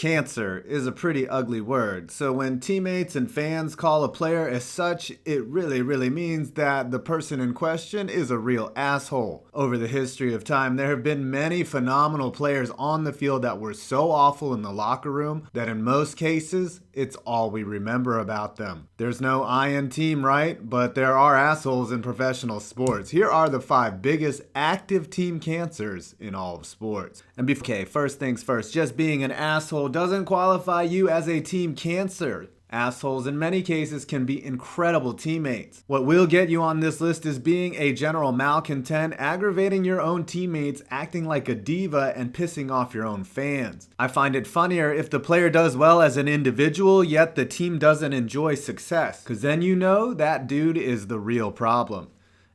Cancer is a pretty ugly word, so when teammates and fans call a player as such, it really means that the person in question is a real asshole. Over the history of time, there have been many phenomenal players on the field that were so awful in the locker room that in most cases, it's all we remember about them. There's no I in team, right? But there are assholes in professional sports. Here are the 5 biggest active team cancers in all of sports. Okay, first things first, just being an asshole doesn't qualify you as a team cancer. Assholes in many cases can be incredible teammates. What will get you on this list is being a general malcontent, aggravating your own teammates, acting like a diva, and pissing off your own fans. I find it funnier if the player does well as an individual, yet the team doesn't enjoy success, because then you know that dude is the real problem.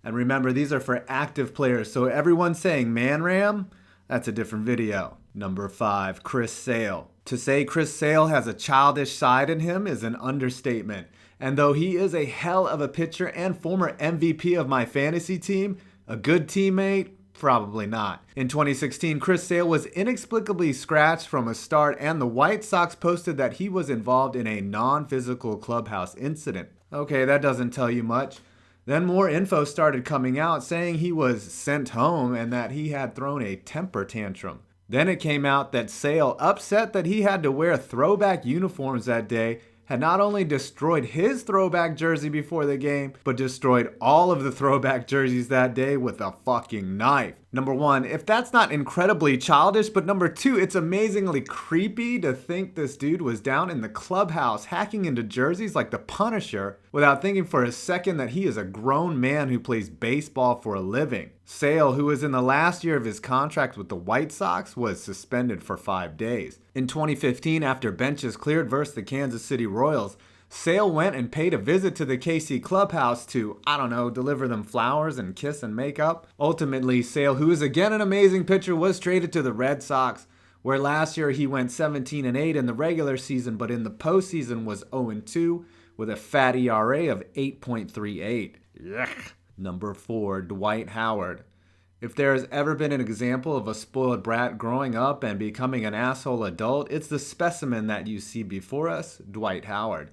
And remember, these are for active players, so everyone saying man ram, that's a different video. Number 5, Chris Sale. To say Chris Sale has a childish side in him is an understatement. And though he is a hell of a pitcher and former MVP of my fantasy team, a good teammate? Probably not. In 2016, Chris Sale was inexplicably scratched from a start, and the White Sox posted that he was involved in a non-physical clubhouse incident. Okay, that doesn't tell you much. Then more info started coming out saying he was sent home and that he had thrown a temper tantrum. Then it came out that Sale, upset that he had to wear throwback uniforms that day, had not only destroyed his throwback jersey before the game, but destroyed all of the throwback jerseys that day with a fucking knife. Number 1, if that's not incredibly childish, but number 2, it's amazingly creepy to think this dude was down in the clubhouse hacking into jerseys like the Punisher without thinking for a second that he is a grown man who plays baseball for a living. Sale, who was in the last year of his contract with the White Sox, was suspended for 5 days. In 2015, after benches cleared versus the Kansas City Royals, Sale went and paid a visit to the KC clubhouse to, deliver them flowers and kiss and make up. Ultimately, Sale, who is again an amazing pitcher, was traded to the Red Sox, where last year he went 17-8 in the regular season, but in the postseason was 0-2 with a fat ERA of 8.38. Yuck. Number 4, Dwight Howard. If there has ever been an example of a spoiled brat growing up and becoming an asshole adult, it's the specimen that you see before us, Dwight Howard.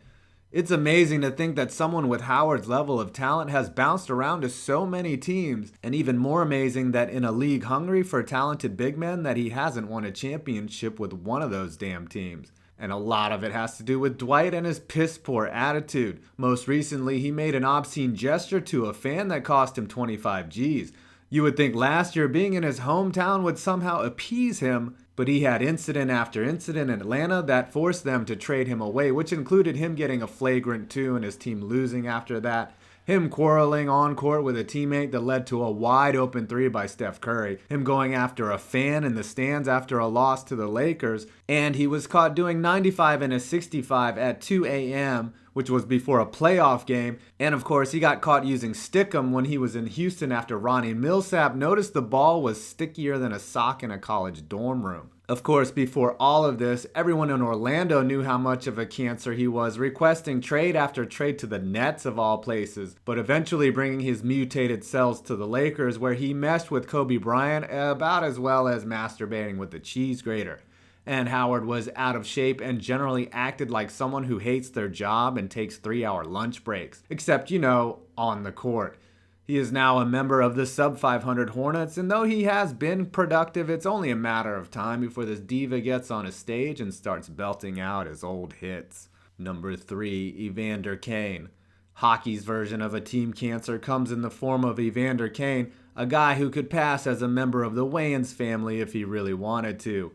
It's amazing to think that someone with Howard's level of talent has bounced around to so many teams, and even more amazing that in a league hungry for talented big men that he hasn't won a championship with one of those damn teams. And a lot of it has to do with Dwight and his piss-poor attitude. Most recently, he made an obscene gesture to a fan that cost him 25 G's. You would think last year being in his hometown would somehow appease him, but he had incident after incident in Atlanta that forced them to trade him away, which included him getting a flagrant 2 and his team losing after that, him quarreling on court with a teammate that led to a wide open 3 by Steph Curry, him going after a fan in the stands after a loss to the Lakers, and he was caught doing 95 and a 65 at 2 a.m., which was before a playoff game, and of course he got caught using Stickum when he was in Houston after Ronnie Millsap noticed the ball was stickier than a sock in a college dorm room. Of course, before all of this, everyone in Orlando knew how much of a cancer he was, requesting trade after trade to the Nets of all places, but eventually bringing his mutated cells to the Lakers, where he meshed with Kobe Bryant about as well as masturbating with the cheese grater. And Howard was out of shape and generally acted like someone who hates their job and takes 3-hour lunch breaks. Except, on the court. He is now a member of the sub-500 Hornets, and though he has been productive, it's only a matter of time before this diva gets on a stage and starts belting out his old hits. Number 3, Evander Kane. Hockey's version of a team cancer comes in the form of Evander Kane, a guy who could pass as a member of the Wayans family if he really wanted to.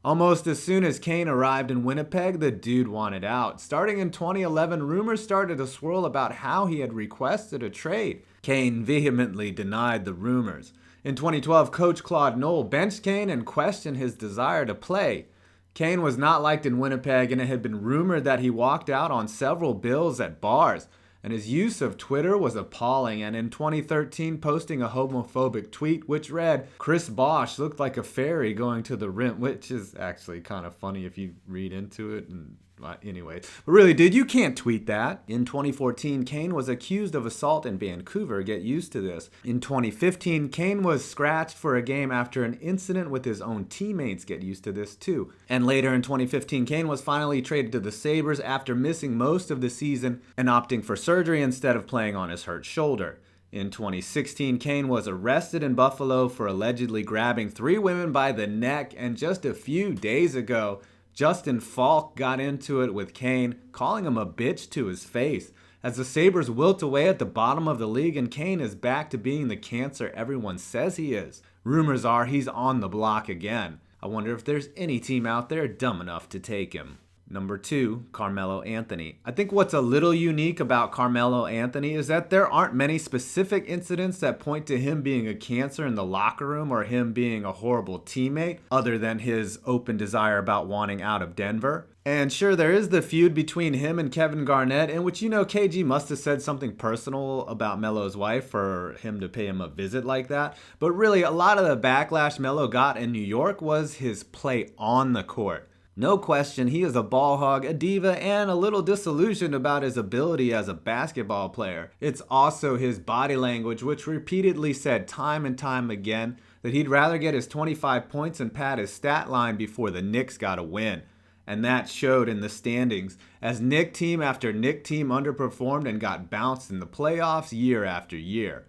Almost as soon as Kane arrived in Winnipeg, the dude wanted out. Starting in 2011, rumors started to swirl about how he had requested a trade. Kane vehemently denied the rumors. In 2012, coach Claude Noel benched Kane and questioned his desire to play. Kane was not liked in Winnipeg, and it had been rumored that he walked out on several bills at bars. And his use of Twitter was appalling, and in 2013 posting a homophobic tweet which read, "Chris Bosh looked like a fairy going to the rim," which is actually kind of funny if you read into it. And anyway, but really, dude, you can't tweet that. In 2014, Kane was accused of assault in Vancouver. Get used to this. In 2015, Kane was scratched for a game after an incident with his own teammates. Get used to this too. And later in 2015, Kane was finally traded to the Sabres after missing most of the season and opting for surgery instead of playing on his hurt shoulder. In 2016, Kane was arrested in Buffalo for allegedly grabbing 3 women by the neck, and just a few days ago, Justin Falk got into it with Kane, calling him a bitch to his face. As the Sabres wilt away at the bottom of the league and Kane is back to being the cancer everyone says he is. Rumors are he's on the block again. I wonder if there's any team out there dumb enough to take him. Number 2, Carmelo Anthony. I think what's a little unique about Carmelo Anthony is that there aren't many specific incidents that point to him being a cancer in the locker room or him being a horrible teammate, other than his open desire about wanting out of Denver. And sure, there is the feud between him and Kevin Garnett, in which, KG must have said something personal about Melo's wife for him to pay him a visit like that. But really, a lot of the backlash Melo got in New York was his play on the court. No question, he is a ball hog, a diva, and a little disillusioned about his ability as a basketball player. It's also his body language, which repeatedly said time and time again that he'd rather get his 25 points and pad his stat line before the Knicks got a win. And that showed in the standings, as Knick team after Knick team underperformed and got bounced in the playoffs year after year.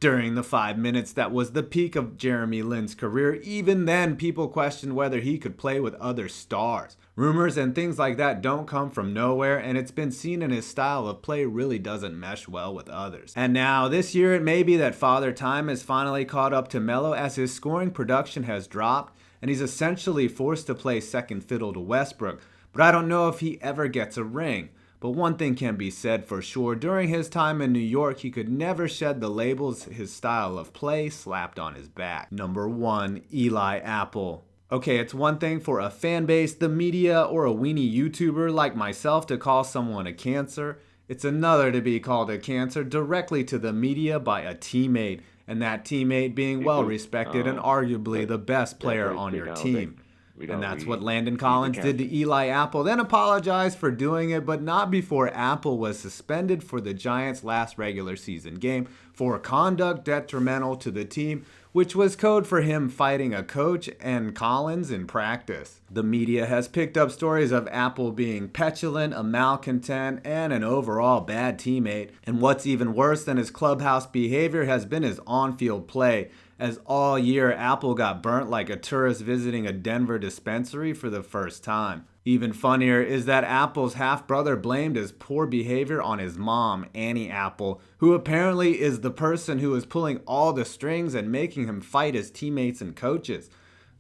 During the 5 minutes that was the peak of Jeremy Lin's career, even then people questioned whether he could play with other stars. Rumors and things like that don't come from nowhere, and it's been seen in his style of play really doesn't mesh well with others. And now, this year it may be that Father Time has finally caught up to Melo, as his scoring production has dropped, and he's essentially forced to play second fiddle to Westbrook. But I don't know if he ever gets a ring. But one thing can be said for sure, during his time in New York, he could never shed the labels his style of play slapped on his back. Number 1, Eli Apple. Okay, it's one thing for a fan base, the media, or a weenie YouTuber like myself to call someone a cancer. It's another to be called a cancer directly to the media by a teammate, and that teammate being well respected and arguably the best player on your team. And that's what Landon Collins did to Eli Apple, then apologized for doing it, but not before Apple was suspended for the Giants' last regular season game for conduct detrimental to the team, which was code for him fighting a coach and Collins in practice. The media has picked up stories of Apple being petulant, a malcontent, and an overall bad teammate. And what's even worse than his clubhouse behavior has been his on-field play, as all year Apple got burnt like a tourist visiting a Denver dispensary for the first time. Even funnier is that Apple's half-brother blamed his poor behavior on his mom, Annie Apple, who apparently is the person who is pulling all the strings and making him fight his teammates and coaches.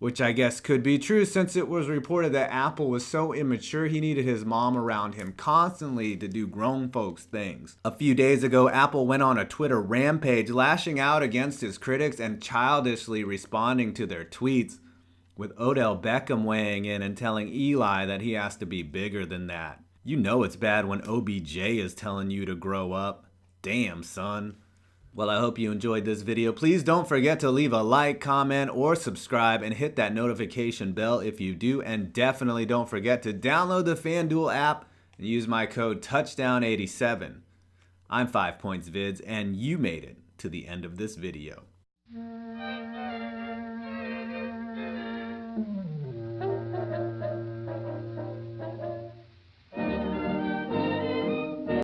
Which I guess could be true, since it was reported that Apple was so immature he needed his mom around him constantly to do grown folks things. A few days ago, Apple went on a Twitter rampage, lashing out against his critics and childishly responding to their tweets, with Odell Beckham weighing in and telling Eli that he has to be bigger than that. You know it's bad when OBJ is telling you to grow up. Damn, son. Well, I hope you enjoyed this video. Please don't forget to leave a like, comment, or subscribe, and hit that notification bell if you do. And definitely don't forget to download the FanDuel app and use my code Touchdown87. I'm 5 Points Vids, and you made it to the end of this video.